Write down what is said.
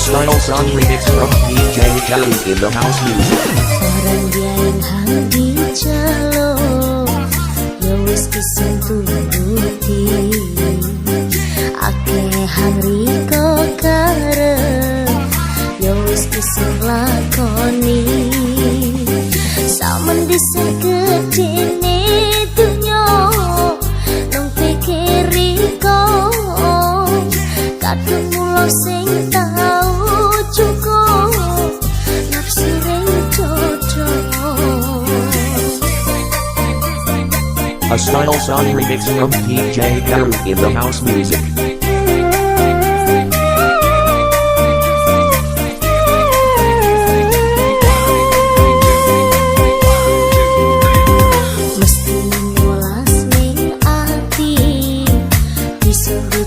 Style Song Remix from DJ Kalu in the house music. Orang dia yang hang dicalo, ya wis pisan turuti. Ake hang riko karep, ya wis pisan lakoni. Samen dhisik gedene dunyo, nang pikiri kok kadung mulo sing tau cukup nafsu ring jodoh. A Style Song Remix from DJ Kalu in the house music. Mesti ngolas ning ati disuruh